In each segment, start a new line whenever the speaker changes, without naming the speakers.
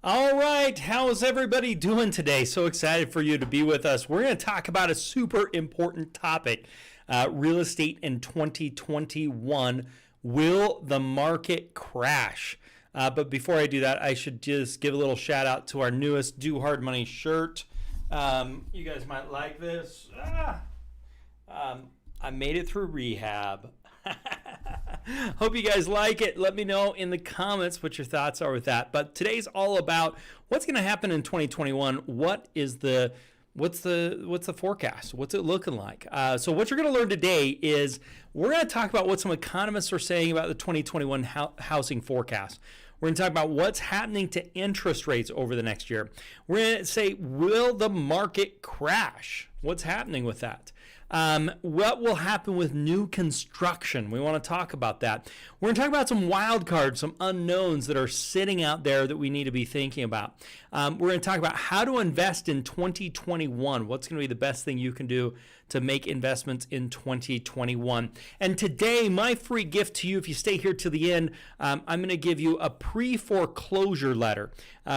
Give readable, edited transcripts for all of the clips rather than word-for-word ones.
All right, how is everybody doing today? So excited for you to be with us. We're going to talk about a super important topic, real estate in 2021. Will the market crash? But before I do that, I should just give a little shout out to our newest Do Hard Money shirt. You guys might like this. I made it through rehab. Hope you guys like it. Let me know in the comments what your thoughts are with that. But today's all about what's going to happen in 2021. What's the forecast? What's it looking like? So what you're going to learn today is we're going to talk about what some economists are saying about the 2021 housing forecast. We're going to talk about what's happening to interest rates over the next year. We're going to say, will the market crash? What's happening with that? What will happen with new construction? We want to talk about that. We're going to talk about some wild cards, some unknowns that are sitting out there that we need to be thinking about. We're going to talk about how to invest in 2021. What's going to be the best thing you can do to make investments in 2021? And today, my free gift to you, if you stay here to the end, I'm going to give you a pre-foreclosure letter.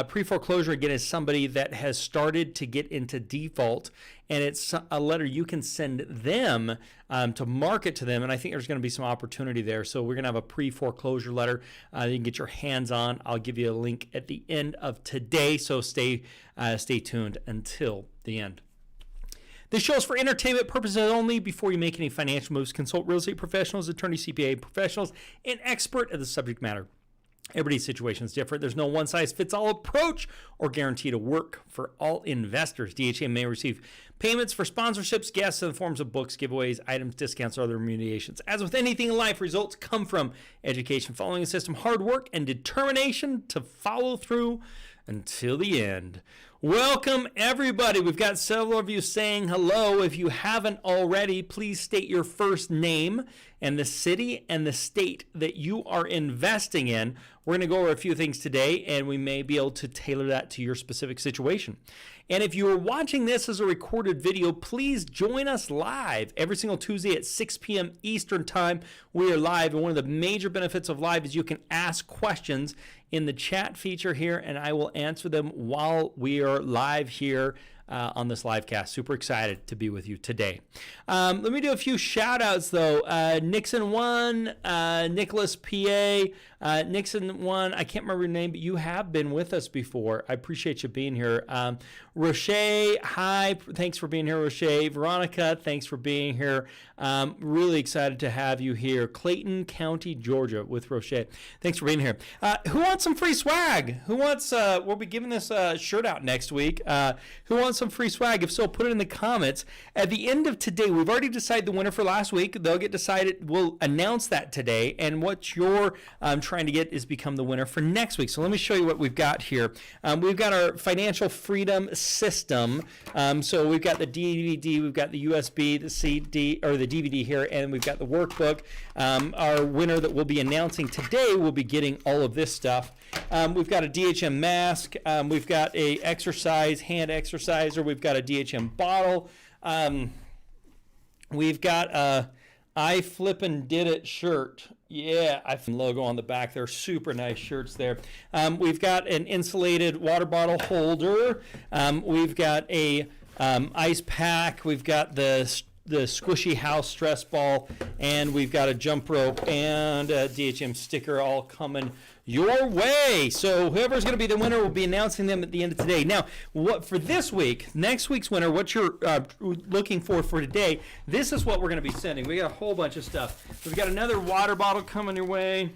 Pre-foreclosure, again, is somebody that has started to get into default, and it's a letter you can send them to market to them, and I think there's going to be some opportunity there. So we're going to have a pre-foreclosure letter you can get your hands on. I'll give you a link at the end of today, so stay tuned until the end. This show is for entertainment purposes only. Before you make any financial moves, consult real estate professionals, attorneys, CPA professionals, and expert at the subject matter. Everybody's situation is different. There's no one-size-fits-all approach or guarantee to work for all investors. DHA may receive payments for sponsorships, guests in the forms of books, giveaways, items, discounts, or other remunerations. As with anything in life, results come from education, following a system, hard work, and determination to follow through until the end. Welcome, everybody. We've got several of you saying hello. If you haven't already, please state your first name and the city and the state that you are investing in. We're going to go over a few things today, and we may be able to tailor that to your specific situation. And if you are watching this as a recorded video, please join us live every single Tuesday at 6 p.m. Eastern Time. We are live, and one of the major benefits of live is you can ask questions in the chat feature here, and I will answer them while we are live here on this live cast. Super excited to be with you today. Let me do a few shout outs though. Nixon 1, Nicholas PA, Nixon 1, I can't remember your name, but you have been with us before. I appreciate you being here. Roche, hi, thanks for being here, Roche. Veronica, thanks for being here. Really excited to have you here. Clayton County, Georgia with Roche. Thanks for being here. Who wants some free swag? Who wants, we'll be giving this shirt out next week. Who wants some free swag? If so, put it in the comments. At the end of today, we've already decided the winner for last week. They'll get decided. We'll announce that today. And what you're trying to get is become the winner for next week. So let me show you what we've got here. We've got our financial freedom system. So we've got the DVD, we've got the USB, the CD, or the DVD here, and we've got the workbook. Our winner that we'll be announcing today will be getting all of this stuff. We've got a DHM mask. We've got a hand exerciser. We've got a DHM bottle. We've got a I Flippin' Did It shirt. Yeah, logo on the back there. Super nice shirts there. We've got an insulated water bottle holder. We've got a ice pack. We've got the squishy house stress ball, and we've got a jump rope and a DHM sticker all coming your way. So whoever's going to be the winner will be announcing them at the end of today. Now, what for this week, next week's winner, what you're looking for today, this is what we're going to be sending. We got a whole bunch of stuff. We've got another water bottle coming your way.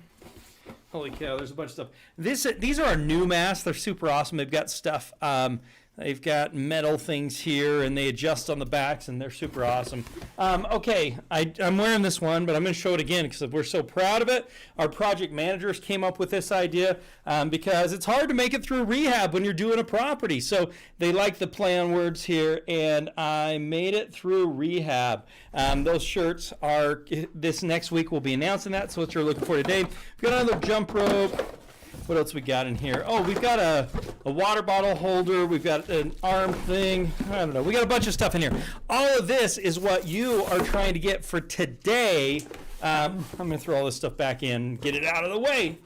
Holy cow, there's a bunch of stuff. These are our new masks. They're super awesome. They've got stuff. They've got metal things here, and they adjust on the backs, and they're super awesome. Okay, I'm wearing this one, but I'm going to show it again because we're so proud of it. Our project managers came up with this idea because it's hard to make it through rehab when you're doing a property. So they like the play on words here, and I made it through rehab. Those shirts are, this next week we'll be announcing that, so what you're looking for today. We've got another jump rope. What else we got in here? Oh, we've got a water bottle holder. We've got an arm thing. I don't know. We got a bunch of stuff in here. All of this is what you are trying to get for today. I'm going to throw all this stuff back in, get it out of the way.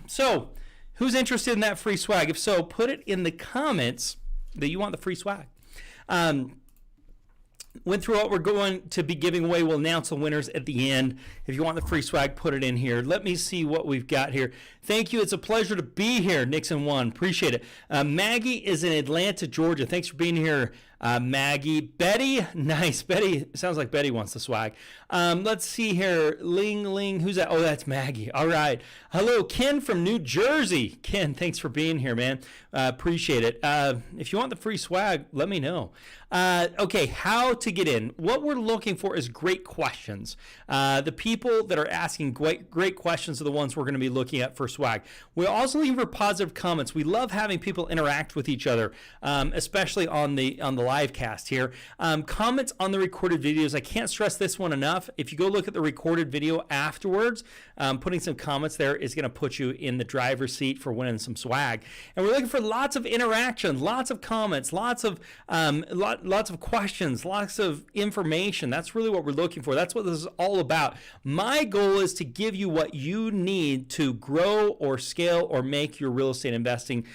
So Who's interested in that free swag? If so, put it in the comments that you want the free swag. Went through what we're going to be giving away. We'll announce the winners at the end. If you want the free swag, put it in here. Let me see what we've got here. Thank you. It's a pleasure to be here. Nixon 1. Appreciate it. Maggie is in Atlanta, Georgia. Thanks for being here, Maggie. Betty, nice. Betty, sounds like Betty wants the swag. Let's see here. Ling. Who's that? Oh, that's Maggie. All right. Hello, Ken from New Jersey. Ken, thanks for being here, man. Appreciate it. If you want the free swag, let me know. Okay, how to get in. What we're looking for is great questions. The people that are asking great questions are the ones we're going to be looking at for swag. We also leave for positive comments. We love having people interact with each other, especially on the live cast here. Comments on the recorded videos. I can't stress this one enough. If you go look at the recorded video afterwards, putting some comments there is going to put you in the driver's seat for winning some swag. And we're looking for lots of interaction, lots of comments, lots of questions, lots of information. That's really what we're looking for. That's what this is all about. My goal is to give you what you need to grow or scale or make your real estate investing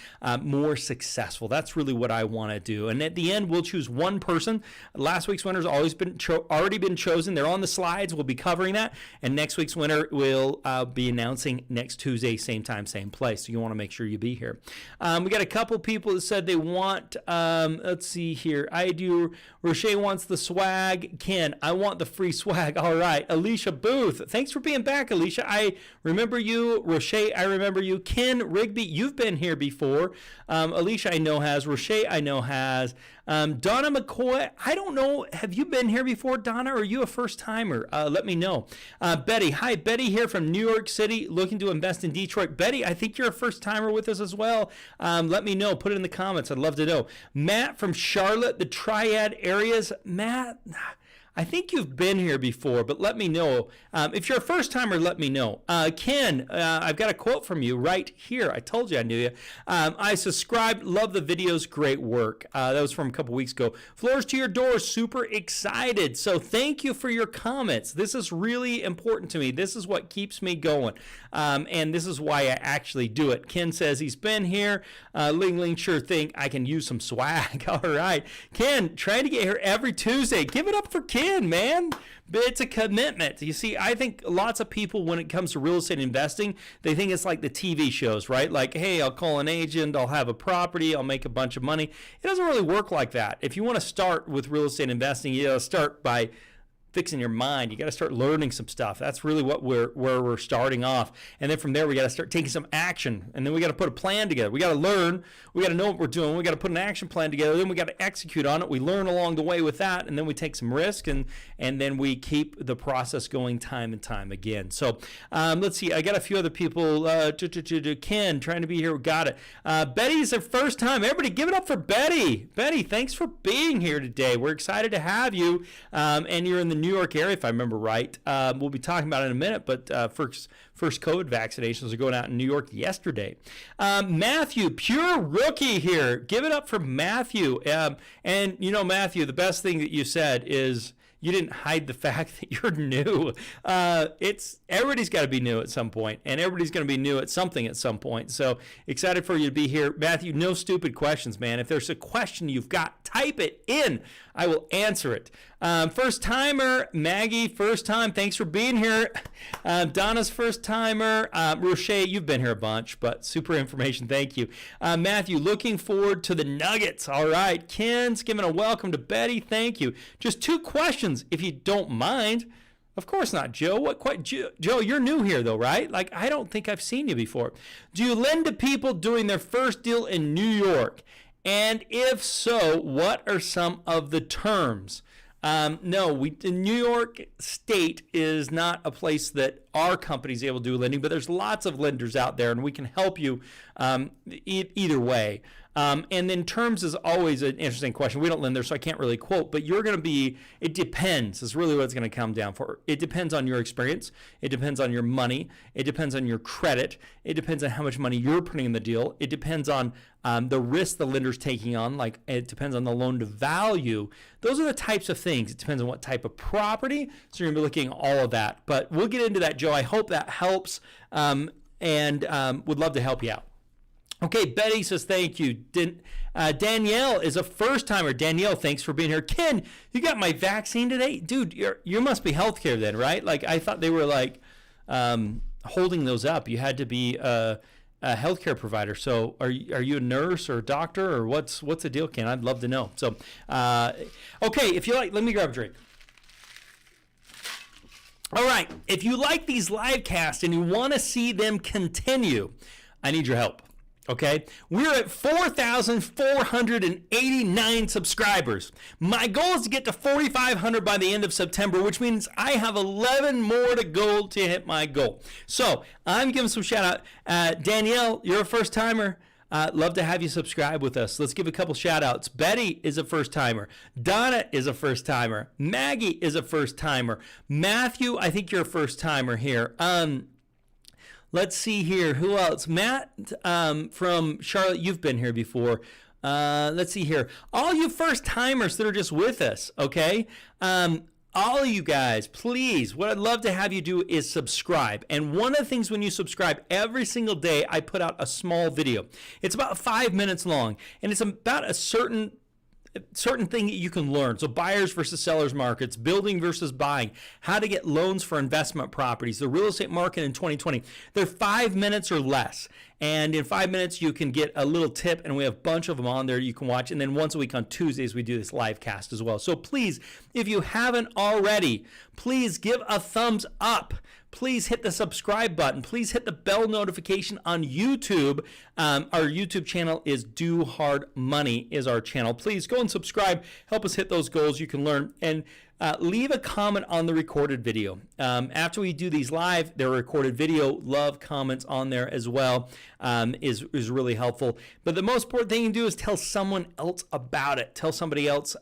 more successful. That's really what I want to do. And at the end, we'll choose one person. Last week's winner's always been already been chosen. They're on the slides. We'll be covering that. And next week's winner will be announcing next Tuesday, same time, same place. So you want to make sure you be here. We got a couple people that said they want, let's see here. I do. Roche wants the swag. Ken, I want the free swag. All right. Alicia Booth. Thanks for being back, Alicia. I remember you. Roche, I remember you. Ken Rigby, you've been here before. Alicia, I know has. Roche, I know has. Donna McCoy, I don't know. Have you been here before, Donna, or are you a first timer? Let me know. Betty, hi. Betty here from New York City, looking to invest in Detroit. Betty, I think you're a first timer with us as well. Let me know. Put it in the comments. I'd love to know. Matt from Charlotte, the Triad areas. Matt, I think you've been here before, but let me know. If you're a first timer, let me know. Ken, I've got a quote from you right here. I told you I knew you. I subscribed, love the videos, great work. That was from a couple weeks ago. Floors to your door, super excited. So thank you for your comments. This is really important to me. This is what keeps me going. And this is why I actually do it. Ken says he's been here. Ling, sure think I can use some swag. All right. Ken, trying to get here every Tuesday. Give it up for Ken, man. But it's a commitment. You see, I think lots of people, when it comes to real estate investing, they think it's like the TV shows, right? Like, hey, I'll call an agent, I'll have a property, I'll make a bunch of money. It doesn't really work like that. If you want to start with real estate investing, you got to start by fixing your mind. You got to start learning some stuff. That's really what where we're starting off. And then from there, we got to start taking some action. And then we got to put a plan together. We got to learn. We got to know what we're doing. We got to put an action plan together. Then we got to execute on it. We learn along the way with that. And then we take some risk. And then we keep the process going time and time again. So let's see. I got a few other people. Ken, trying to be here. Got it. Betty's the first time. Everybody give it up for Betty. Betty, thanks for being here today. We're excited to have you. And you're in the New York area, if I remember right. We'll be talking about it in a minute, but first COVID vaccinations are going out in New York yesterday. Matthew, pure rookie here. Give it up for Matthew. And, you know, Matthew, the best thing that you said is you didn't hide the fact that you're new. Everybody's got to be new at some point, and everybody's going to be new at something at some point. So excited for you to be here. Matthew, no stupid questions, man. If there's a question you've got, type it in. I will answer it. First timer, Maggie, first time. Thanks for being here. Donna's first timer. Roche, you've been here a bunch, but super information. Thank you. Matthew, looking forward to the Nuggets. All right. Ken's giving a welcome to Betty. Thank you. Just two questions, if you don't mind. Of course not, Joe. Joe, you're new here, though, right? Like, I don't think I've seen you before. Do you lend to people doing their first deal in New York? And if so, what are some of the terms? No, New York State is not a place that our company is able to do lending, but there's lots of lenders out there, and we can help you either way. And then terms is always an interesting question. We don't lend there, so I can't really quote, but you're going to be, it depends is really what it's going to come down for. It depends on your experience. It depends on your money. It depends on your credit. It depends on how much money you're putting in the deal. It depends on the risk the lender's taking on. Like, it depends on the loan to value. Those are the types of things. It depends on what type of property. So you're going to be looking at all of that. But we'll get into that, Joe. I hope that helps, and would love to help you out. Okay, Betty says thank you. Danielle is a first timer. Danielle, thanks for being here. Ken, you got my vaccine today, dude. You must be healthcare then, right? Like I thought they were like holding those up. You had to be a healthcare provider. So are you a nurse or a doctor or what's the deal, Ken? I'd love to know. So okay, if you like, let me grab a drink. All right, if you like these live casts and you want to see them continue, I need your help. Okay, we're at 4,489 subscribers. My goal is to get to 4,500 by the end of September, which means I have 11 more to go to hit my goal. So I'm giving some shout out. Danielle, you're a first timer. Love to have you subscribe with us. Let's give a couple shout outs. Betty is a first timer. Donna is a first timer. Maggie is a first timer. Matthew, I think you're a first timer here. Let's see here. Who else? Matt from Charlotte, you've been here before. Let's see here. All you first timers that are just with us, okay? All of you guys, please, what I'd love to have you do is subscribe. And one of the things when you subscribe, every single day I put out a small video. It's about 5 minutes long, and it's about a certain thing that you can learn. So buyers versus sellers markets, building versus buying, how to get loans for investment properties, the real estate market in 2020. They're 5 minutes or less. And in 5 minutes, you can get a little tip, and we have a bunch of them on there you can watch. And then once a week on Tuesdays, we do this live cast as well. So please, if you haven't already, please give a thumbs up. Please hit the subscribe button. Please hit the bell notification on YouTube. Our YouTube channel is Do Hard Money is our channel. Please go and subscribe. Help us hit those goals. You can learn. And leave a comment on the recorded video. After we do these live, they're recorded video. Love comments on there as well is really helpful. But the most important thing you can do is tell someone else about it. Tell somebody else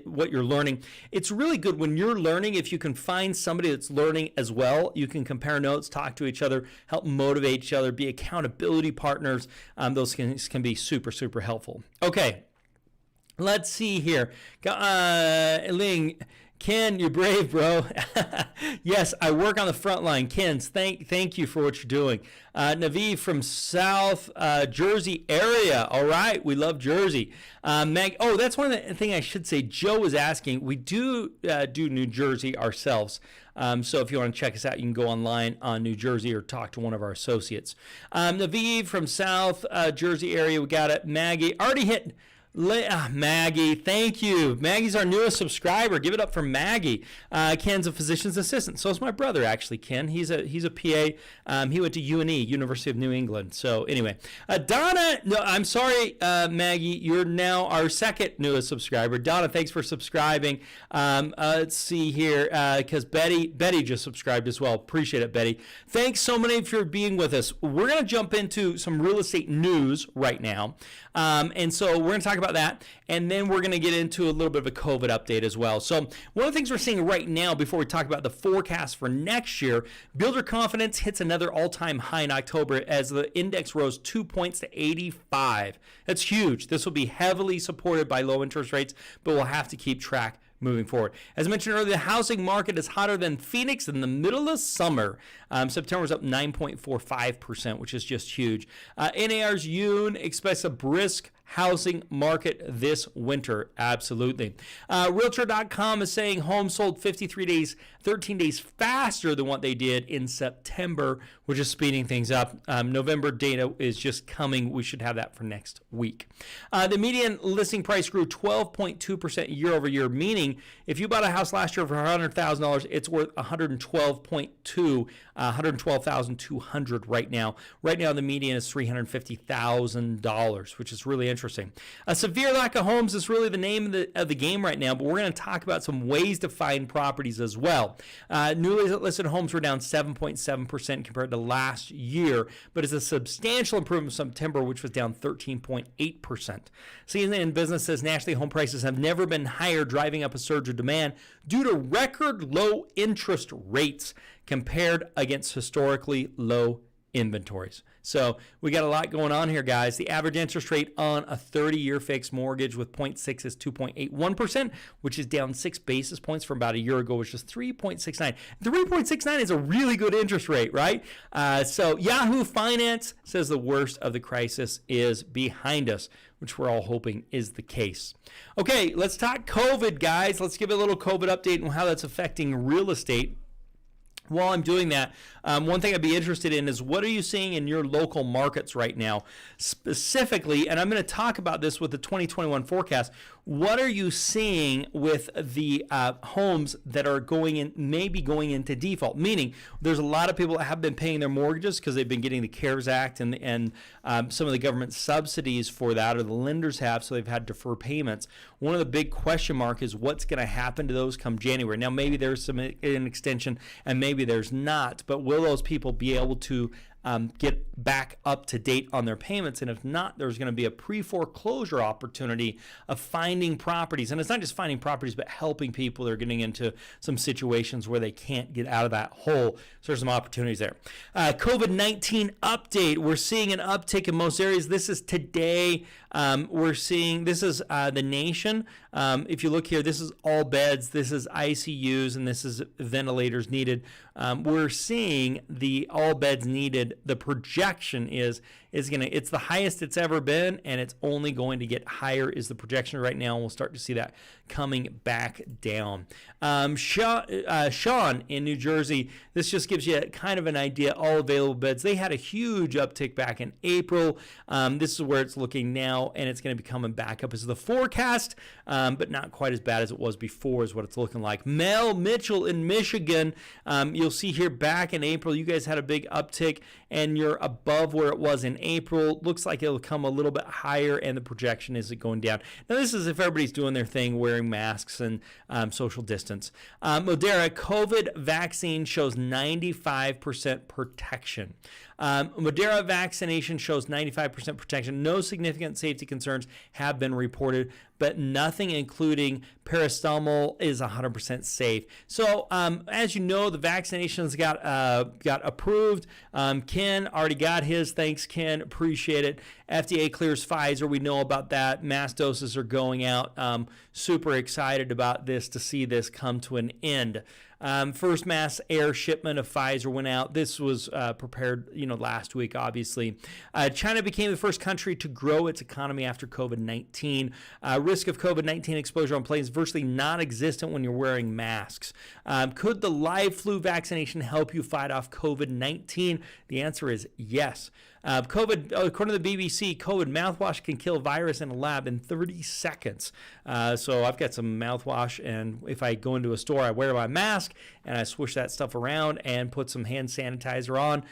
what you're learning. It's really good when you're learning. If you can find somebody that's learning as well, you can compare notes, talk to each other, help motivate each other, be accountability partners. Those can be super, super helpful. Okay, let's see here. Ling, Ken, you're brave, bro. Yes, I work on the front line. Ken, thank you for what you're doing. Naveed from South Jersey area. All right, we love Jersey. That's one of the things I should say. Joe was asking. We do New Jersey ourselves. So if you want to check us out, you can go online on New Jersey or talk to one of our associates. Naveed from South Jersey area. We got it. Maggie already hit. Maggie, thank you. Maggie's our newest subscriber. Give it up for Maggie. Ken's a physician's assistant. So is my brother, actually, Ken. He's a PA. He went to UNE, University of New England. So anyway, Donna, no, I'm sorry, Maggie. You're now our second newest subscriber. Donna, thanks for subscribing. Let's see here, because Betty just subscribed as well. Appreciate it, Betty. Thanks so many for being with us. We're going to jump into some real estate news right now. And so we're going to talk about that, and then we're going to get into a little bit of a COVID update as well. So one of the things we're seeing right now before we talk about the forecast for next year, builder confidence hits another all-time high in October as the index rose 2 points to 85. That's huge. This will be heavily supported by low interest rates, but we'll have to keep track moving forward. As mentioned earlier, the housing market is hotter than Phoenix in the middle of summer. September was up 9.45%, which is just huge. NAR's Yoon expects a brisk housing market this winter. Absolutely. Realtor.com is saying homes sold 13 days faster than what they did in September, which is speeding things up. November data is just coming. We should have that for next week. The median listing price grew 12.2% year over year, meaning if you bought a house last year for $100,000, it's worth $112,200 right now. Right now, the median is $350,000, which is really interesting. A severe lack of homes is really the name of the game right now, but we're going to talk about some ways to find properties as well. Newly listed homes were down 7.7% compared to last year, but it's a substantial improvement from September, which was down 13.8%. CNN Business says nationally home prices have never been higher, driving up a surge of demand due to record low interest rates compared against historically low inventories. So we got a lot going on here, guys. The average interest rate on a 30-year fixed mortgage with 0.6 is 2.81%, which is down 6 basis points from about a year ago, which is 3.69. 3.69 is a really good interest rate, right? So Yahoo Finance says the worst of the crisis is behind us, which we're all hoping is the case. Okay, let's talk COVID, guys. Let's give a little COVID update on how that's affecting real estate. While I'm doing that, one thing I'd be interested in is what are you seeing in your local markets right now? Specifically, and I'm going to talk about this with the 2021 forecast, what are you seeing with the homes that are maybe going into default? Meaning, there's a lot of people that have been paying their mortgages because they've been getting the CARES Act and some of the government subsidies for that, or the lenders have, so they've had to defer payments. One of the big question mark is what's going to happen to those come January. Now, maybe there's an extension, and maybe there's not, but will those people be able to get back up to date on their payments? And if not, there's going to be a pre-foreclosure opportunity of finding properties. And it's not just finding properties, but helping people that are getting into some situations where they can't get out of that hole. So there's some opportunities there. COVID-19 update. We're seeing an uptick in most areas. This is today. We're seeing, this is the nation. If you look here, this is all beds, this is ICUs, and this is ventilators needed. We're seeing the all beds needed. The projection is it's the highest it's ever been, and it's only going to get higher is the projection right now, and we'll start to see that coming back down. Sean in New Jersey, this just gives you kind of an idea, all available beds. They had a huge uptick back in April. This is where it's looking now, and it's going to be coming back up as the forecast, but not quite as bad as it was before is what it's looking like. Mel Mitchell in Michigan, you'll see here back in April, you guys had a big uptick, and you're above where it was in April. Looks like it'll come a little bit higher, and the projection is it going down. Now, this is if everybody's doing their thing, wearing masks and social distance. Moderna COVID vaccine shows 95% protection. Moderna vaccination shows 95% protection. No significant safety concerns have been reported, but nothing including paracetamol is 100% safe. So as you know, the vaccinations got approved. Ken already got his. Thanks, Ken. Appreciate it. FDA clears Pfizer. We know about that. Mass doses are going out. Super excited about this to see this come to an end. First mass air shipment of Pfizer went out. This was prepared, last week, obviously. China became the first country to grow its economy after COVID-19. Risk of COVID-19 exposure on planes virtually non-existent when you're wearing masks. Could the live flu vaccination help you fight off COVID-19? The answer is yes. COVID, according to the BBC, COVID mouthwash can kill virus in a lab in 30 seconds. So I've got some mouthwash, and if I go into a store, I wear my mask, and I swoosh that stuff around and put some hand sanitizer on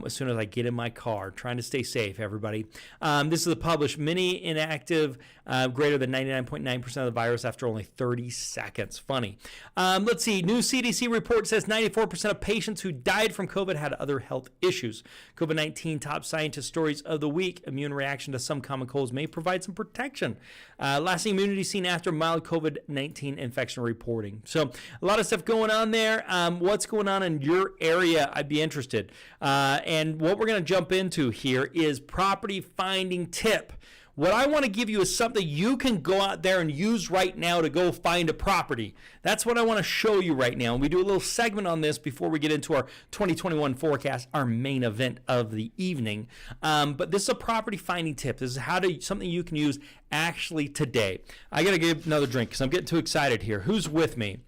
as soon as I get in my car. Trying to stay safe, everybody. This is a published mini inactive, greater than 99.9% of the virus after only 30 seconds. Funny. Let's see. New CDC report says 94% of patients who died from COVID had other health issues. COVID-19 top scientist stories of the week. Immune reaction to some common colds may provide some protection. Lasting immunity seen after mild COVID-19 infection reporting. So a lot of stuff going on there. What's going on in your area? I'd be interested. And what we're going to jump into here is property finding tip. What I want to give you is something you can go out there and use right now to go find a property. That's what I want to show you right now. And we do a little segment on this before we get into our 2021 forecast, our main event of the evening. But this is a property finding tip. This is something you can use actually today. I got to give another drink because I'm getting too excited here. Who's with me?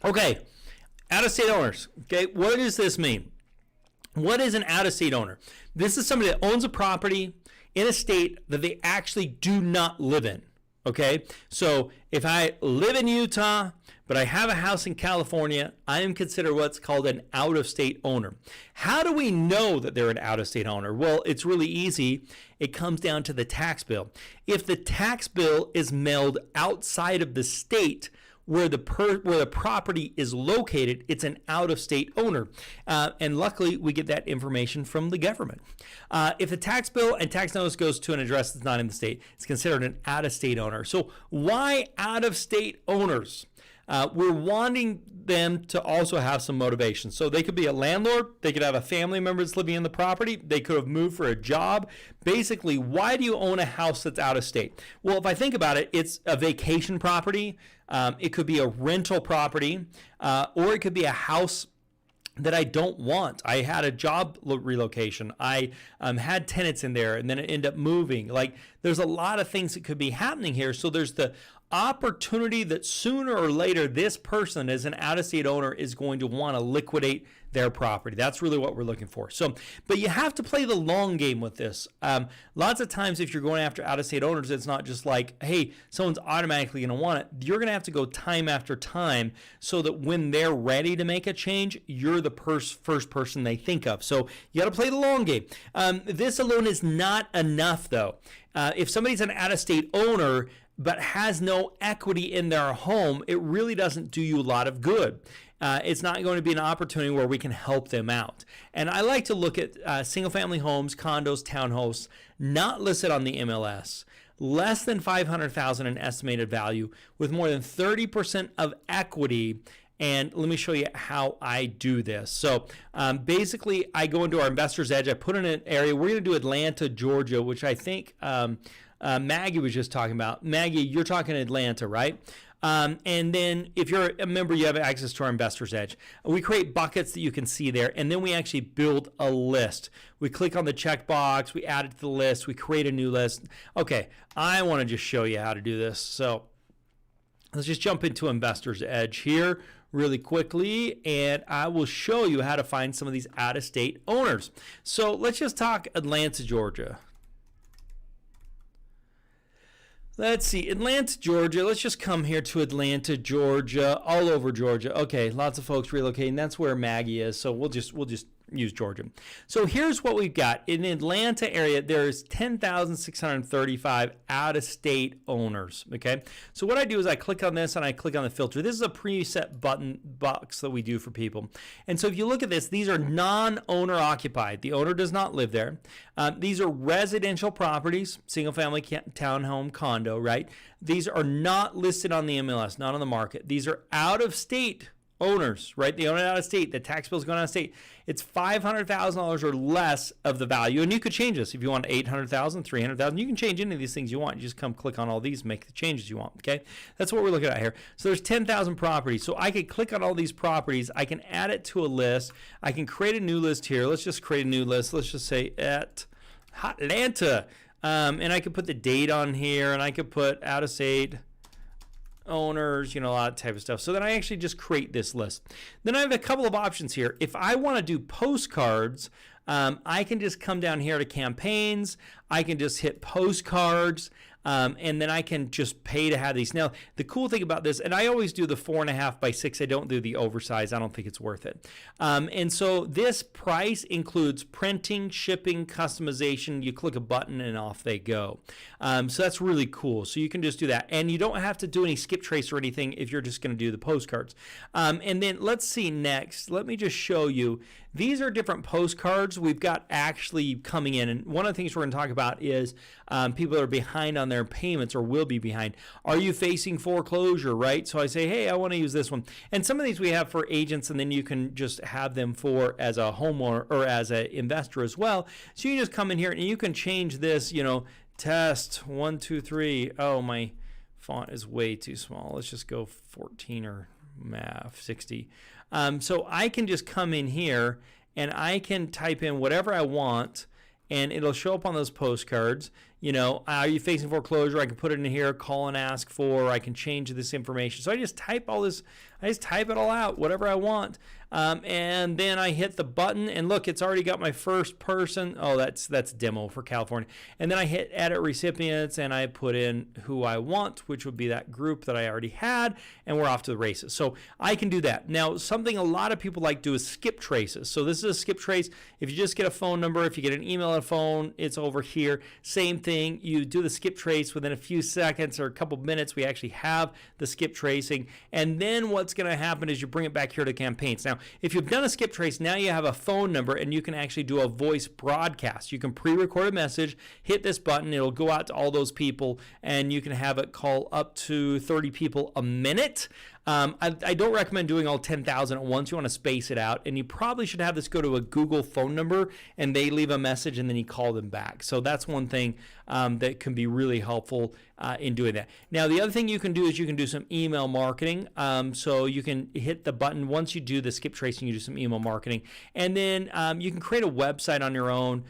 Okay, out-of-state owners. Okay, what does this mean? What is an out-of-state owner? This is somebody that owns a property in a state that they actually do not live in. Okay, so if I live in Utah, but I have a house in California, I am considered what's called an out-of-state owner. How do we know that they're an out-of-state owner? Well, it's really easy. It comes down to the tax bill. If the tax bill is mailed outside of the state where the property is located, it's an out-of-state owner. And luckily, we get that information from the government. If the tax bill and tax notice goes to an address that's not in the state, it's considered an out-of-state owner. So why out-of-state owners? We're wanting them to also have some motivation. So they could be a landlord, they could have a family member that's living in the property, they could have moved for a job. Basically, why do you own a house that's out of state? Well, if I think about it, it's a vacation property, it could be a rental property, or it could be a house that I don't want. I had a job relocation. I had tenants in there and then it ended up moving. Like, there's a lot of things that could be happening here. So there's the opportunity that sooner or later this person as an out-of-state owner is going to want to liquidate their property. That's really what we're looking for. So, but you have to play the long game with this. Lots of times if you're going after out-of-state owners, it's not just like, hey, someone's automatically going to want it. You're going to have to go time after time so that when they're ready to make a change, you're the first person they think of. So you got to play the long game. This alone is not enough though. If somebody's an out-of-state owner but has no equity in their home, it really doesn't do you a lot of good. It's not going to be an opportunity where we can help them out. And I like to look at single-family homes, condos, townhomes, not listed on the MLS, less than $500,000 in estimated value, with more than 30% of equity. And let me show you how I do this. So basically, I go into our Investor's Edge. I put in an area. We're going to do Atlanta, Georgia, which I think Maggie was just talking about. Maggie, you're talking Atlanta, right? And then if you're a member, you have access to our Investor's Edge. We create buckets that you can see there, and then we actually build a list. We click on the checkbox, we add it to the list, we create a new list. Okay, I want to just show you how to do this. So let's just jump into Investor's Edge here really quickly, and I will show you how to find some of these out-of-state owners. So let's just talk Atlanta, Georgia. Let's see, Atlanta, Georgia. Let's just come here to Atlanta, Georgia, all over Georgia. Okay, lots of folks relocating. That's where Maggie is, so we'll just use Georgia. So here's what we've got. In the Atlanta area, there's 10,635 out-of-state owners, okay? So what I do is I click on this and I click on the filter. This is a preset button box that we do for people. And so if you look at this, these are non-owner occupied. The owner does not live there. These are residential properties, single-family townhome condo, right? These are not listed on the MLS, not on the market. These are out-of-state owners, right? They own it out of state. The tax bill is going out of state. It's $500,000 or less of the value. And you could change this if you want 800,000, 300,000. You can change any of these things you want. You just come click on all these, make the changes you want. Okay. That's what we're looking at here. So there's 10,000 properties. So I could click on all these properties. I can add it to a list. I can create a new list here. Let's just create a new list. Let's just say at Atlanta. And I could put the date on here and I could put out of state owners, a lot of type of stuff. So then I actually just create this list. Then I have a couple of options here. If I want to do postcards, I can just come down here to campaigns. I can just hit postcards. And then I can just pay to have these. Now, the cool thing about this, and I always do the 4.5 by 6. I don't do the oversized. I don't think it's worth it. And so this price includes printing, shipping, customization. You click a button and off they go. So that's really cool. So you can just do that. And you don't have to do any skip trace or anything if you're just going to do the postcards. And then let's see next. Let me just show you. These are different postcards we've got actually coming in. And one of the things we're going to talk about is people that are behind on their payments or will be behind. Are you facing foreclosure, right? So I say, hey, I want to use this one. And some of these we have for agents, and then you can just have them for as a homeowner or as an investor as well. So you just come in here and you can change this, test 1, 2, 3. Oh, my font is way too small. Let's just go 14 or 60. So I can just come in here and I can type in whatever I want and it'll show up on those postcards. Are you facing foreclosure? I can put it in here, call and ask for, I can change this information. So I just type all this, I just type it all out, whatever I want. And then I hit the button and look, it's already got my first person. Oh, that's demo for California. And then I hit edit recipients and I put in who I want, which would be that group that I already had, and we're off to the races. So I can do that. Now, something a lot of people like to do is skip traces. So this is a skip trace. If you just get a phone number, if you get an email and a phone, it's over here. Same thing. You do the skip trace within a few seconds or a couple minutes. We actually have the skip tracing. And then what's going to happen is you bring it back here to campaigns. Now, if you've done a skip trace, now you have a phone number and you can actually do a voice broadcast. You can pre-record a message, hit this button, it'll go out to all those people, and you can have it call up to 30 people a minute. I don't recommend doing all 10,000 at once. You want to space it out, and you probably should have this go to a Google phone number, and they leave a message, and then you call them back. So that's one thing that can be really helpful in doing that. Now, the other thing you can do is you can do some email marketing. So you can hit the button once you do the skip tracing. You do some email marketing, and then you can create a website on your own.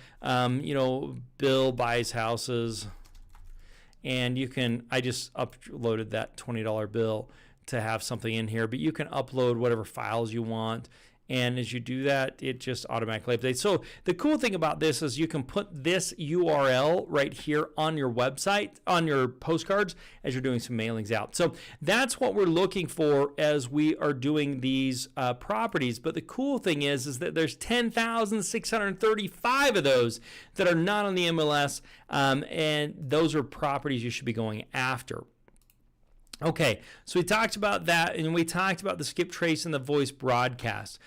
Bill buys houses, and you can. I just uploaded that $20 bill to have something in here, but you can upload whatever files you want. And as you do that, it just automatically updates. So the cool thing about this is you can put this URL right here on your website, on your postcards, as you're doing some mailings out. So that's what we're looking for as we are doing these properties. But the cool thing is that there's 10,635 of those that are not on the MLS, and those are properties you should be going after. Okay, so we talked about that, and we talked about the skip trace and the voice broadcast.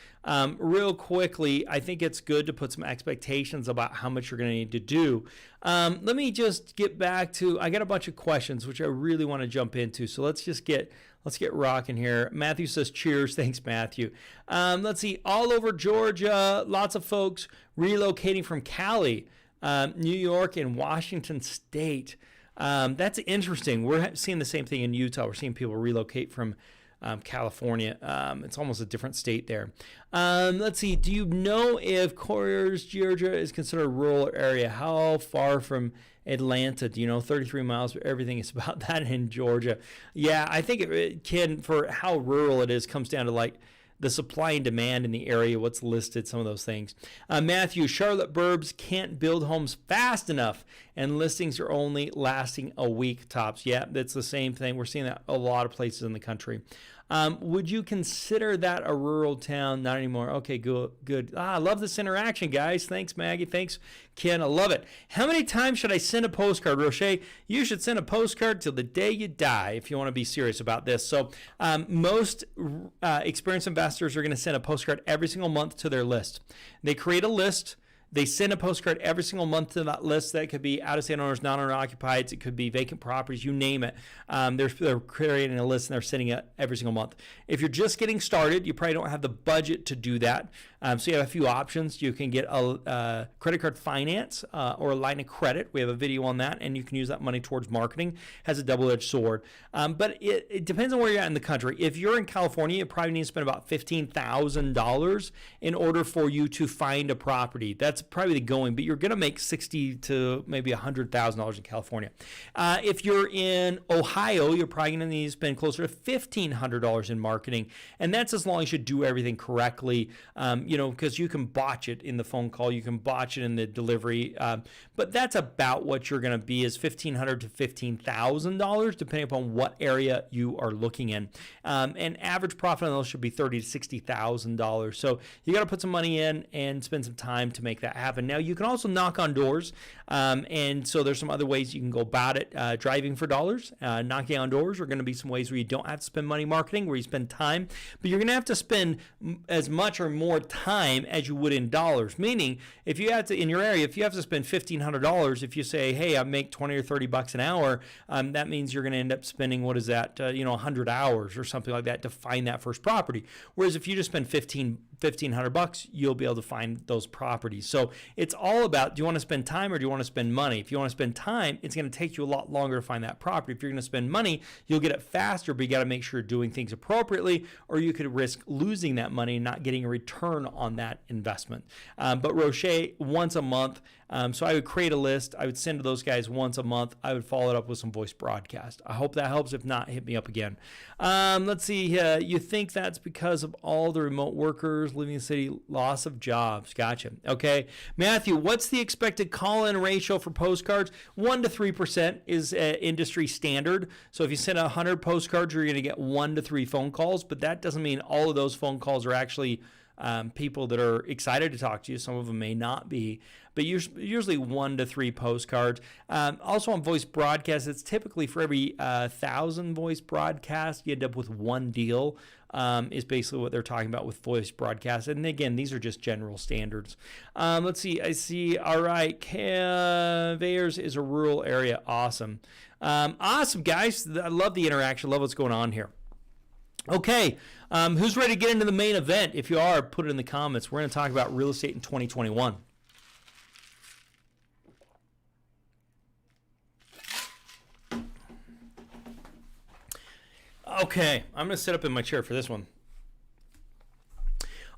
Real quickly, I think it's good to put some expectations about how much you're going to need to do. Let me just get back to, I got a bunch of questions which I really want to jump into. So let's get rocking here. Matthew says, cheers. Thanks, Matthew. Let's see, all over Georgia, lots of folks relocating from Cali, New York, and Washington State. That's interesting. We're seeing the same thing in Utah. We're seeing people relocate from California. It's almost a different state there. Let's see. Do you know if Corriers, Georgia is considered a rural area? How far from Atlanta? Do you know? 33 miles, but everything is about that in Georgia. Yeah, I think it can, for how rural it is, comes down to like the supply and demand in the area, what's listed, some of those things. Matthew, Charlotte burbs can't build homes fast enough, and listings are only lasting a week tops. Yeah, that's the same thing. We're seeing that a lot of places in the country. Would you consider that a rural town? Not anymore. Okay, good. I love this interaction, guys. Thanks, Maggie. Thanks, Ken. I love it. How many times should I send a postcard, Roche? You should send a postcard till the day you die if you want to be serious about this. So most experienced investors are going to send a postcard every single month to their list. They create a list. They send a postcard every single month to that list. That could be out-of-state owners, non-owner occupieds. It could be vacant properties, you name it. They're creating a list, and they're sending it every single month. If you're just getting started, you probably don't have the budget to do that. So you have a few options. You can get a credit card finance or a line of credit. We have a video on that, and you can use that money towards marketing. Has a double-edged sword. But it depends on where you're at in the country. If you're in California, you probably need to spend about $15,000 in order for you to find a property. That's probably the going, but you're going to make $60,000 to maybe $100,000 in California. If you're in Ohio, you're probably going to need to spend closer to $1,500 in marketing, and that's as long as you do everything correctly. Because you can botch it in the phone call, you can botch it in the delivery, but that's about what you're going to be, is $1,500 to $15,000, depending upon what area you are looking in. And average profit on those should be $30,000 to $60,000. So you got to put some money in and spend some time to make that happen. Now you can also knock on doors, and so there's some other ways you can go about it. Driving for dollars, knocking on doors are going to be some ways where you don't have to spend money marketing, where you spend time, but you're going to have to spend as much or more time as you would in dollars. Meaning, if you have to, in your area, if you have to spend $1,500, if you say, hey, I make 20 or 30 bucks an hour, that means you're going to end up spending, what is that, 100 hours or something like that to find that first property. Whereas if you just spend $1,500, you'll be able to find those properties. So it's all about, do you want to spend time or do you want to spend money? If you want to spend time, it's going to take you a lot longer to find that property. If you're going to spend money, you'll get it faster, but you got to make sure you're doing things appropriately, or you could risk losing that money and not getting a return on that investment. But Roche, once a month. So I would create a list. I would send to those guys once a month. I would follow it up with some voice broadcast. I hope that helps. If not, hit me up again. Let's see. You think that's because of all the remote workers leaving the city, loss of jobs. Gotcha. Okay. Matthew, what's the expected call-in ratio for postcards? 1% to 3% is industry standard. So if you send 100 postcards, you're going to get 1 to 3 phone calls, but that doesn't mean all of those phone calls are actually people that are excited to talk to you. Some of them may not be, but usually 1 to 3 postcards. Also on voice broadcasts, it's typically for every 1,000 voice broadcasts, you end up with 1 deal, is basically what they're talking about with voice broadcasts. And again, these are just general standards. Let's see. I see. All right. Conveyors is a rural area. Awesome. Awesome, guys. I love the interaction. Love what's going on here. Okay, who's ready to get into the main event? If you are, put it in the comments. We're going to talk about real estate in 2021. Okay, I'm going to sit up in my chair for this one.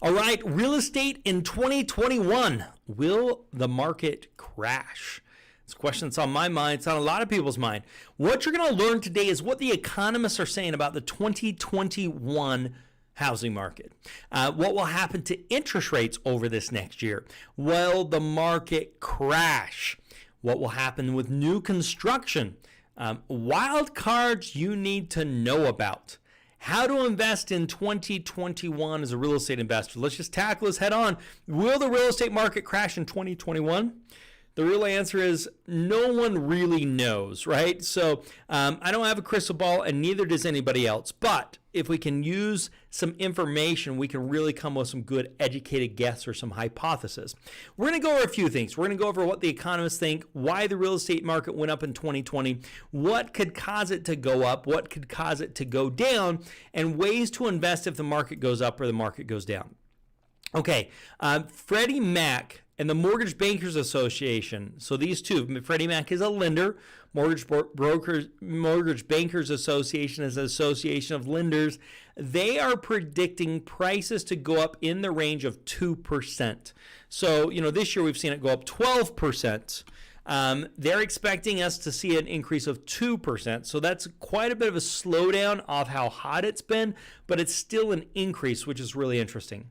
All right, real estate in 2021. Will the market crash? It's a question that's on my mind. It's on a lot of people's mind. What you're going to learn today is what the economists are saying about the 2021 housing market. What will happen to interest rates over this next year? Will the market crash? What will happen with new construction? Wild cards you need to know about. How to invest in 2021 as a real estate investor. Let's just tackle this head on. Will the real estate market crash in 2021? The real answer is no one really knows, right? So I don't have a crystal ball, and neither does anybody else. But if we can use some information, we can really come with some good educated guess or some hypothesis. We're going to go over a few things. We're going to go over what the economists think, why the real estate market went up in 2020, what could cause it to go up, what could cause it to go down, and ways to invest if the market goes up or the market goes down. Okay, Freddie Mac and the Mortgage Bankers Association. So these two, Freddie Mac is a lender, Mortgage Bankers Association is an association of lenders. They are predicting prices to go up in the range of 2%. So, this year we've seen it go up 12%. They're expecting us to see an increase of 2%. So that's quite a bit of a slowdown of how hot it's been, but it's still an increase, which is really interesting.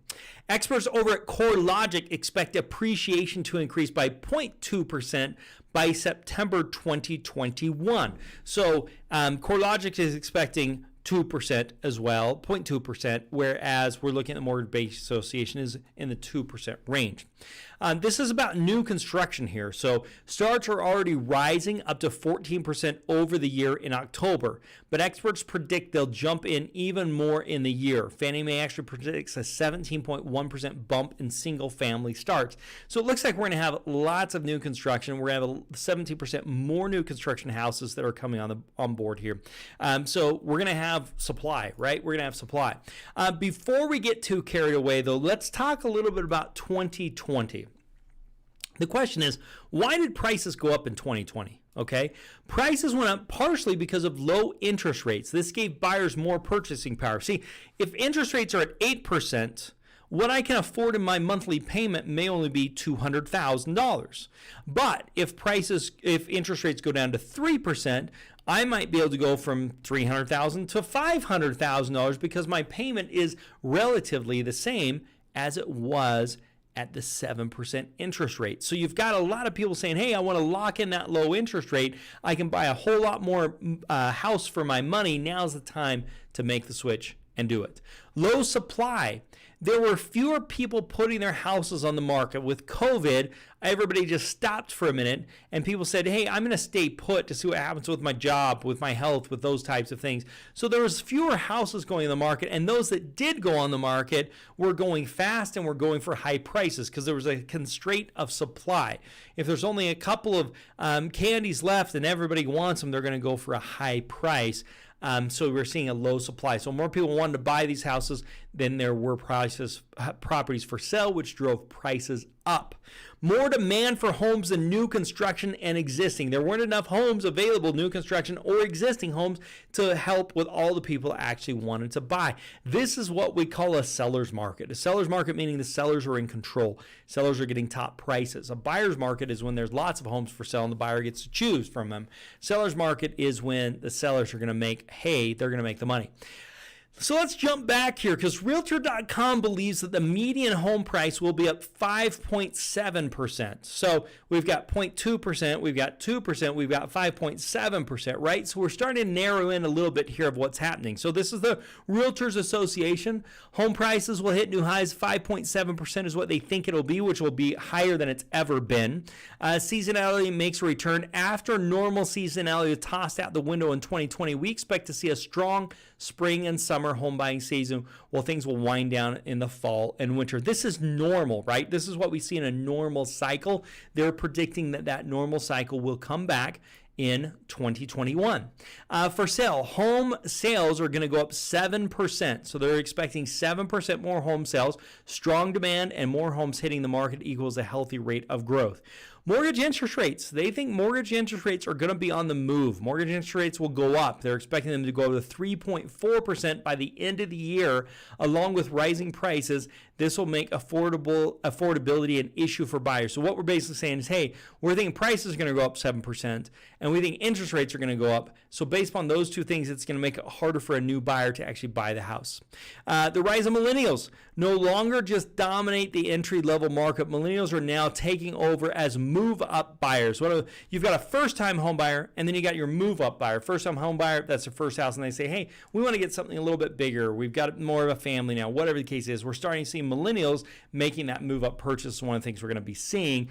Experts over at CoreLogic expect appreciation to increase by 0.2% by September 2021. So CoreLogic is expecting 2% as well, 0.2%, whereas we're looking at the Mortgage Bankers Association is in the 2% range. This is about new construction here. So starts are already rising up to 14% over the year in October, but experts predict they'll jump in even more in the year. Fannie Mae actually predicts a 17.1% bump in single family starts. So it looks like we're going to have lots of new construction. We're going to have 17% more new construction houses that are coming on board here. So we're going to have supply, right? We're going to have supply. Before we get too carried away, though, let's talk a little bit about 2020. The question is, why did prices go up in 2020? Okay, prices went up partially because of low interest rates. This gave buyers more purchasing power. See, if interest rates are at 8%, what I can afford in my monthly payment may only be $200,000. But if interest rates go down to 3%, I might be able to go from $300,000 to $500,000 because my payment is relatively the same as it was at the 7% interest rate. So you've got a lot of people saying, hey, I want to lock in that low interest rate. I can buy a whole lot more house for my money. Now's the time to make the switch and do it. Low supply. There were fewer people putting their houses on the market. With COVID, everybody just stopped for a minute and people said, hey, I'm going to stay put to see what happens with my job, with my health, with those types of things. So there was fewer houses going on the market, and those that did go on the market were going fast and were going for high prices because there was a constraint of supply. If there's only a couple of candies left and everybody wants them, they're going to go for a high price. So we're seeing a low supply. So more people wanted to buy these houses than there were properties for sale, which drove prices up. More demand for homes than new construction and existing. There weren't enough homes available, new construction or existing homes, to help with all the people that actually wanted to buy. This is what we call a seller's market. A seller's market meaning the sellers are in control. Sellers are getting top prices. A buyer's market is when there's lots of homes for sale and the buyer gets to choose from them. Seller's market is when the sellers are going to make hay, they're going to make the money. So let's jump back here because Realtor.com believes that the median home price will be up 5.7%. So we've got 0.2%, we've got 2%, we've got 5.7%, right? So we're starting to narrow in a little bit here of what's happening. So this is the Realtors Association. Home prices will hit new highs. 5.7% is what they think it'll be, which will be higher than it's ever been. Seasonality makes a return. After normal seasonality tossed out the window in 2020, we expect to see a strong spring and summer home buying season while things will wind down in the fall and winter. This is normal, right? This is what we see in a normal cycle. They're predicting that normal cycle will come back in 2021. For sale, home sales are going to go up 7%. So they're expecting 7% more home sales. Strong demand and more homes hitting the market equals a healthy rate of growth. Mortgage interest rates. They think mortgage interest rates are going to be on the move. Mortgage interest rates will go up. They're expecting them to go to 3.4% by the end of the year, along with rising prices. This will make affordability an issue for buyers. So what we're basically saying is, hey, we're thinking prices are going to go up 7%, and we think interest rates are going to go up. So based upon those two things, it's going to make it harder for a new buyer to actually buy the house. The rise of millennials no longer just dominate the entry-level market. Millennials are now taking over as move-up buyers. You've got a first-time home buyer, and then you got your move-up buyer. First-time home buyer, that's their first house, and they say, hey, we want to get something a little bit bigger. We've got more of a family now. Whatever the case is, we're starting to see millennials making that move-up purchase. One of the things we're going to be seeing.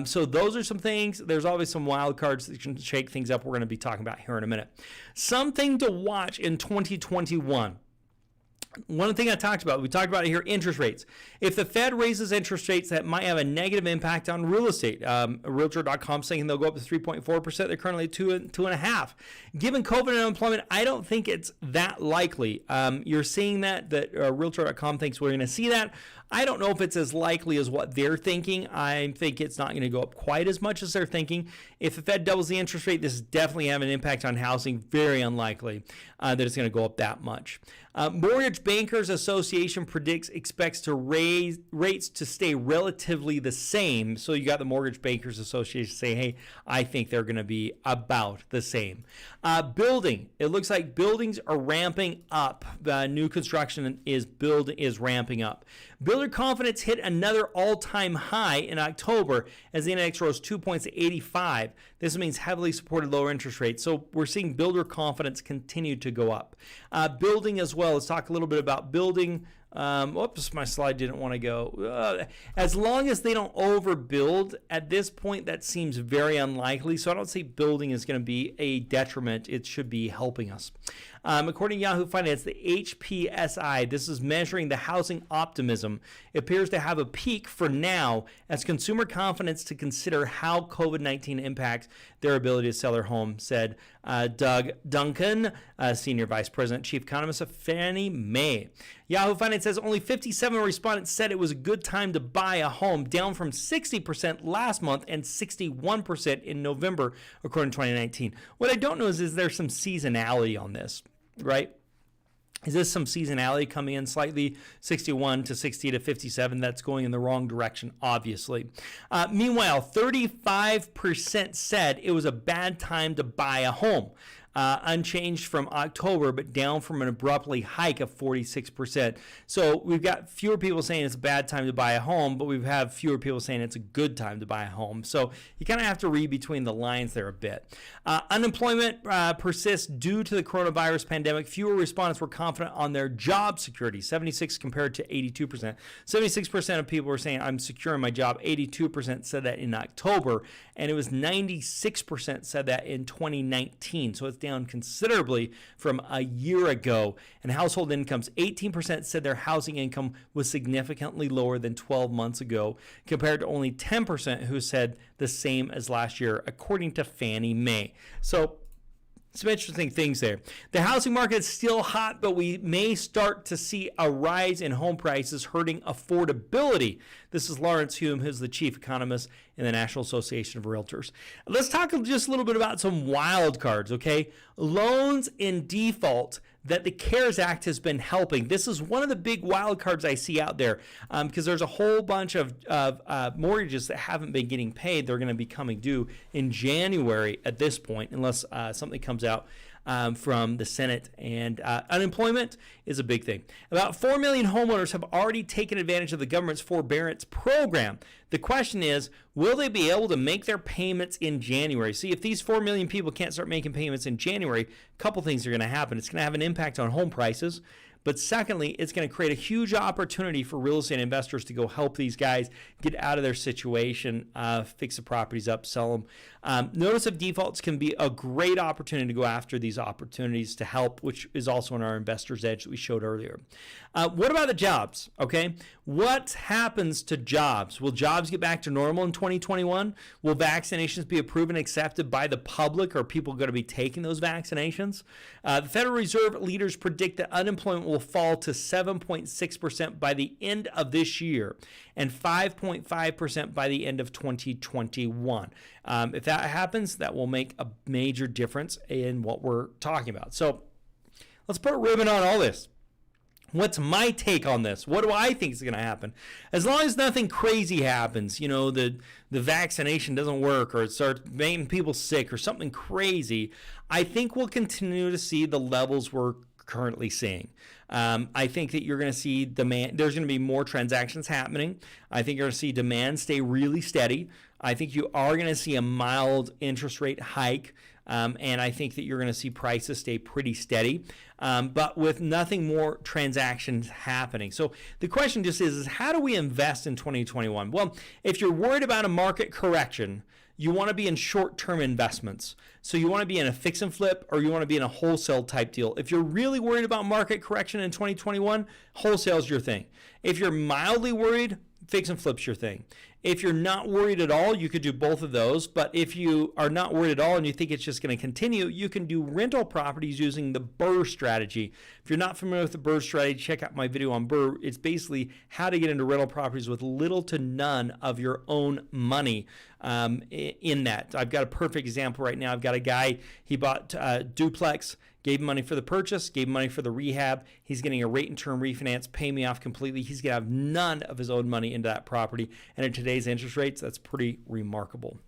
So those are some things. There's always some wild cards that can shake things up. We're going to be talking about here in a minute. Something to watch in 2021. One thing we talked about it here, interest rates. If the Fed raises interest rates, that might have a negative impact on real estate. Realtor.com saying they'll go up to 3.4%. They're currently at 2.5%. Given COVID and unemployment, I don't think it's that likely. You're seeing that Realtor.com thinks we're going to see that. I don't know if it's as likely as what they're thinking. I think it's not going to go up quite as much as they're thinking. If the Fed doubles the interest rate, this is definitely having an impact on housing. Very unlikely that it's going to go up that much. Mortgage Bankers Association expects to raise rates to stay relatively the same. So you got the Mortgage Bankers Association saying, hey, I think they're going to be about the same. Building. It looks like buildings are ramping up. New construction is ramping up. Builder confidence hit another all-time high in October as the index rose 2 points to 85. This means heavily supported lower interest rates. So we're seeing builder confidence continue to go up. Building as well. Let's talk a little bit about building. Whoops, my slide didn't want to go. As long as they don't overbuild, at this point, that seems very unlikely. So I don't see building is going to be a detriment. It should be helping us. According to Yahoo Finance, the HPSI, this is measuring the housing optimism, appears to have a peak for now as consumer confidence to consider how COVID-19 impacts their ability to sell their home, said Doug Duncan, Senior Vice President, Chief Economist of Fannie Mae. Yahoo Finance says only 57 respondents said it was a good time to buy a home, down from 60% last month and 61% in November, according to 2019. What I don't know is there some seasonality on this, right? Is this some seasonality coming in slightly 61 to 60 to 57? That's going in the wrong direction, obviously. Meanwhile, 35% said it was a bad time to buy a home. Unchanged from October, but down from an abruptly hike of 46%. So we've got fewer people saying it's a bad time to buy a home, but we have fewer people saying it's a good time to buy a home. So you kind of have to read between the lines there a bit. Unemployment persists due to the coronavirus pandemic. Fewer respondents were confident on their job security, 76 compared to 82%. 76% of people were saying, I'm secure in my job. 82% said that in October, and it was 96% said that in 2019. So it's down considerably from a year ago. And household incomes, 18% said their housing income was significantly lower than 12 months ago, compared to only 10% who said the same as last year, according to Fannie Mae. So some interesting things there. The housing market is still hot, but we may start to see a rise in home prices hurting affordability. This is Lawrence Hume, who's the chief economist in the National Association of Realtors. Let's talk just a little bit about some wild cards, okay? Loans in default that the CARES Act has been helping. This is one of the big wild cards I see out there because there's a whole bunch of mortgages that haven't been getting paid. They're going to be coming due in January at this point, unless something comes out from the Senate. And unemployment is a big thing. About 4 million homeowners have already taken advantage of the government's forbearance program. The question is, will they be able to make their payments in January? See, if these 4 million people can't start making payments in January, a couple things are going to happen. It's going to have an impact on home prices, But secondly, it's going to create a huge opportunity for real estate investors to go help these guys get out of their situation, fix the properties up, sell them. Notice of defaults can be a great opportunity to go after these opportunities to help, which is also in our investor's edge that we showed earlier. What about the jobs? Okay, what happens to jobs? Will jobs get back to normal in 2021? Will vaccinations be approved and accepted by the public? Are people going to be taking those vaccinations? The Federal Reserve leaders predict that unemployment will fall to 7.6% by the end of this year and 5.5% by the end of 2021. If that happens, that will make a major difference in what we're talking about. So let's put a ribbon on all this. What's my take on this? What do I think is going to happen? As long as nothing crazy happens, the vaccination doesn't work or it starts making people sick or something crazy, I think we'll continue to see the levels we're currently seeing. I think that you're going to see demand. There's going to be more transactions happening. I think you're going to see demand stay really steady. I think you are going to see a mild interest rate hike. And I think that you're going to see prices stay pretty steady, but with nothing more transactions happening. So the question just is how do we invest in 2021? Well, if you're worried about a market correction, you want to be in short-term investments. So you want to be in a fix and flip or you want to be in a wholesale type deal. If you're really worried about market correction in 2021, wholesale is your thing. If you're mildly worried, fix and flip's your thing. If you're not worried at all, you could do both of those. But if you are not worried at all and you think it's just going to continue, you can do rental properties using the BRRRR strategy. If you're not familiar with the BRRRR strategy, check out my video on BRRRR. It's basically how to get into rental properties with little to none of your own money in that. I've got a perfect example right now. I've got a guy, he bought duplex, gave him money for the purchase, gave him money for the rehab. He's getting a rate and term refinance, pay me off completely. He's going to have none of his own money into that property. And at today's interest rates, that's pretty remarkable.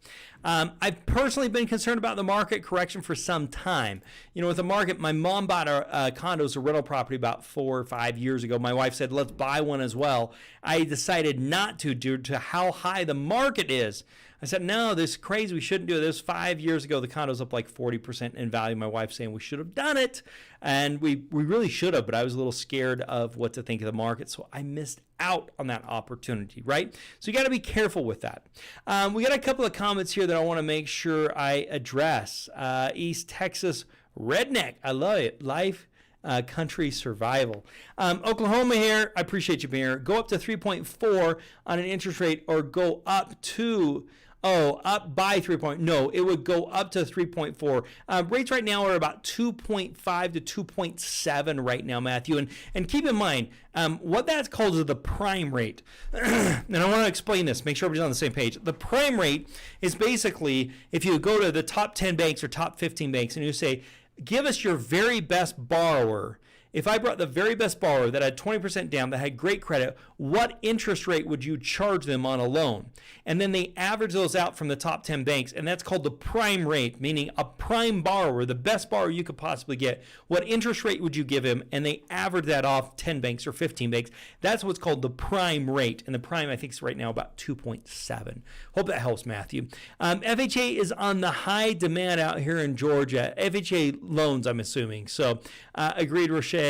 I've personally been concerned about the market correction for some time. With the market, my mom bought a condo as a rental property about 4 or 5 years ago. My wife said, let's buy one as well. I decided not to due to how high the market is. I said, no, this is crazy. We shouldn't do it. This was 5 years ago. The condo's up like 40% in value. My wife's saying we should have done it. And we really should have, but I was a little scared of what to think of the market. So I missed out on that opportunity, right? So you got to be careful with that. We got a couple of comments here that I want to make sure I address. East Texas Redneck. I love it. Life. Country survival. Oklahoma here. I appreciate you being here. Go up to 3.4 on an interest rate or go up to up by 3 No, it would go up to 3.4. Rates right now are about 2.5 to 2.7 right now, Matthew. And keep in mind, what that's called is the prime rate. And I want to explain this, make sure everybody's on the same page. The prime rate is basically if you go to the top 10 banks or top 15 banks and you say, give us your very best borrower. If I brought the very best borrower that had 20% down, that had great credit, what interest rate would you charge them on a loan? And then they average those out from the top 10 banks, and that's called the prime rate, meaning a prime borrower, the best borrower you could possibly get. What interest rate would you give him? And they average that off 10 banks or 15 banks. That's what's called the prime rate. And the prime, I think, is right now about 2.7. Hope that helps, Matthew. FHA is on the high demand out here in Georgia. FHA loans, I'm assuming. So agreed, Rochelle.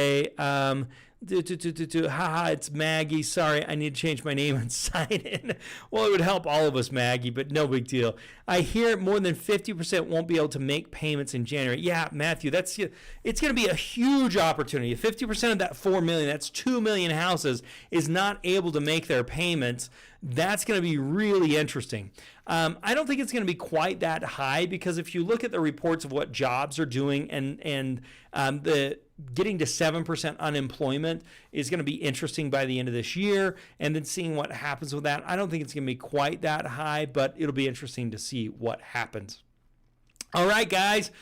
Haha, it's Maggie. Sorry, I need to change my name and sign in. Well, it would help all of us, Maggie, but no big deal. I hear more than 50% won't be able to make payments in January. Yeah, Matthew, it's going to be a huge opportunity. 50% of that 4 million, that's 2 million houses, is not able to make their payments. That's going to be really interesting. I don't think it's going to be quite that high because if you look at the reports of what jobs are doing and the getting to 7% unemployment is going to be interesting by the end of this year, and then seeing what happens with that. I don't think it's going to be quite that high, but it'll be interesting to see what happens. All right, guys.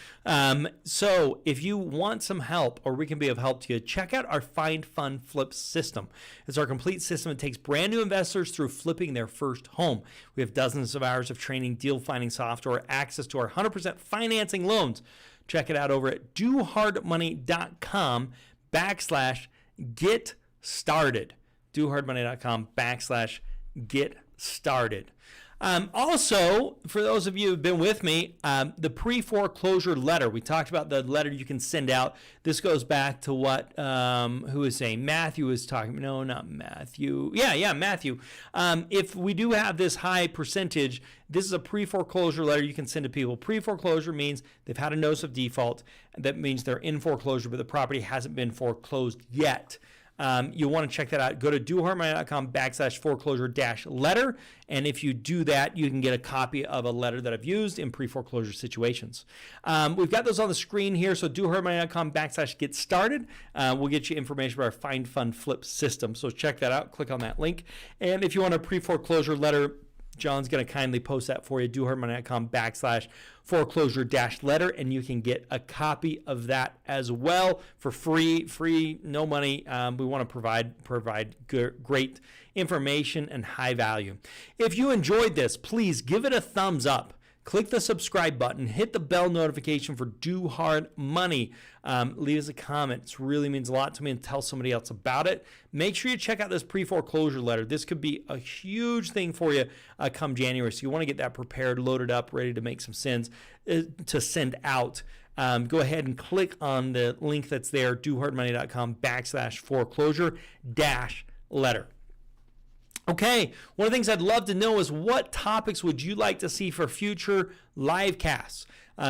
So if you want some help or we can be of help to you, check out our Find Fund Flip system. It's our complete system that takes brand new investors through flipping their first home. We have dozens of hours of training, deal finding software, access to our 100% financing loans. Check it out over at dohardmoney.com/get started. dohardmoney.com/get started. Also, for those of you who've been with me, the pre-foreclosure letter. We talked about the letter you can send out. This goes back to what, who was saying? Matthew was talking. No, not Matthew. Yeah, Matthew. If we do have this high percentage, this is a pre-foreclosure letter you can send to people. Pre-foreclosure means they've had a notice of default. That means they're in foreclosure, but the property hasn't been foreclosed yet. You'll want to check that out. Go to doharmoney.com/foreclosure-letter. And if you do that, you can get a copy of a letter that I've used in pre-foreclosure situations. We've got those on the screen here. So doharmoney.com/get started. We'll get you information about our Find Fund Flip system. So check that out. Click on that link. And if you want a pre-foreclosure letter, John's going to kindly post that for you. doharmoney.com/foreclosure-letter, and you can get a copy of that as well for free, no money. We want to provide great information and high value. If you enjoyed this, please give it a thumbs up. Click the subscribe button, hit the bell notification for Do Hard Money. Leave us a comment. It really means a lot to me, and tell somebody else about it. Make sure you check out this pre-foreclosure letter. This could be a huge thing for you come January. So you want to get that prepared, loaded up, ready to make some sends to send out. Go ahead and click on the link that's there, doharmoney.com/foreclosure-letter. Okay, one of the things I'd love to know is what topics would you like to see for future live casts?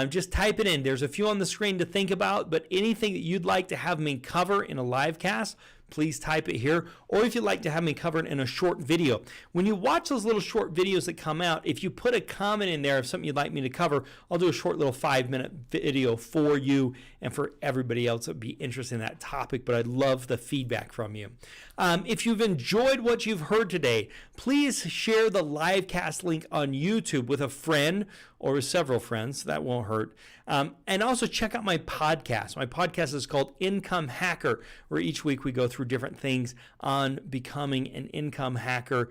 Just type it in. There's a few on the screen to think about, but anything that you'd like to have me cover in a live cast, please type it here. Or if you'd like to have me cover it in a short video. When you watch those little short videos that come out, if you put a comment in there of something you'd like me to cover, I'll do a short little 5-minute video for you and for everybody else that would be interested in that topic, but I'd love the feedback from you. If you've enjoyed what you've heard today, please share the live cast link on YouTube with a friend or with several friends. That won't hurt. And also check out my podcast. My podcast is called Income Hacker, where each week we go through different things on becoming an income hacker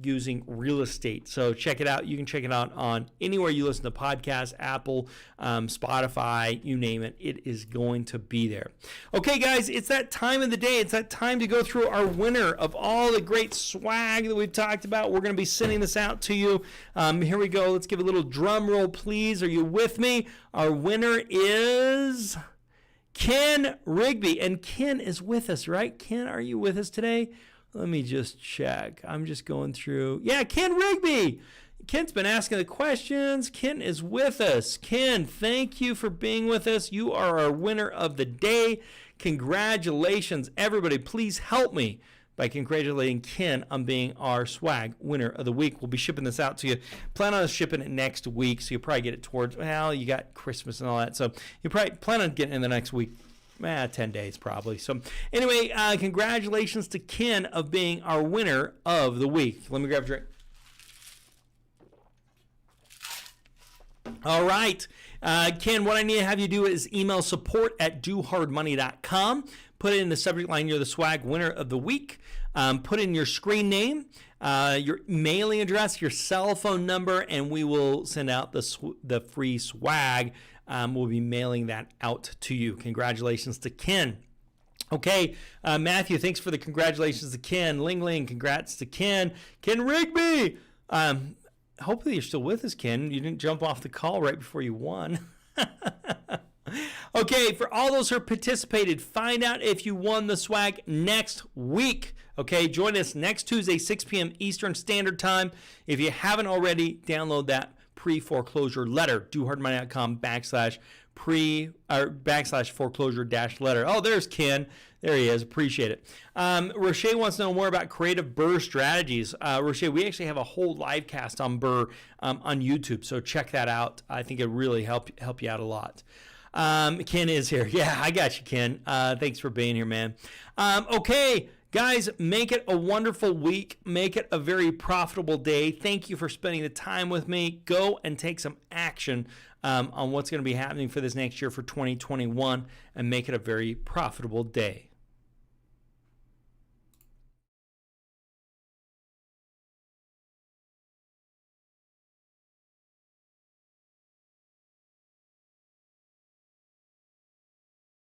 using real estate. So check it out. You can check it out on anywhere you listen to podcasts, Apple, Spotify, you name it. It is going to be there. Okay, guys, it's that time of the day. It's that time to go through our winner of all the great swag that we've talked about. We're going to be sending this out to you. Here we go. Let's give a little drum roll, please. Are you with me? Our winner is Ken Rigby. And Ken is with us, right? Ken, are you with us today? Let me just check. I'm just going through. Yeah, Ken Rigby. Ken's been asking the questions. Ken is with us. Ken, thank you for being with us. You are our winner of the day. Congratulations, everybody. Please help me by congratulating Ken on being our swag winner of the week. We'll be shipping this out to you. Plan on shipping it next week, so you'll probably get it towards, well, you got Christmas and all that, so you probably plan on getting it in the next week. 10 days probably. So anyway, congratulations to Ken of being our winner of the week. Let me grab a drink. All right. Ken, what I need to have you do is email support@dohardmoney.com. Put in the subject line, you're the swag winner of the week. Put in your screen name, your mailing address, your cell phone number, and we will send out the free swag. We'll be mailing that out to you. Congratulations to Ken. Okay, Matthew, thanks for the congratulations to Ken. Ling Ling, congrats to Ken. Ken Rigby. Hopefully you're still with us, Ken. You didn't jump off the call right before you won. Okay, for all those who participated, find out if you won the swag next week. Okay, join us next Tuesday, 6 p.m. Eastern Standard Time. If you haven't already, download that pre-foreclosure letter, dohardmoney.com/foreclosure-letter. Oh, there's Ken. There he is. Appreciate it. Roche wants to know more about creative BRRRR strategies. Roche, we actually have a whole live cast on BRRRR on YouTube, so check that out. I think it really help you out a lot. Ken is here. Yeah, I got you, Ken. Thanks for being here, man. Okay. Guys, make it a wonderful week. Make it a very profitable day. Thank you for spending the time with me. Go and take some action on what's going to be happening for this next year for 2021 and make it a very profitable day.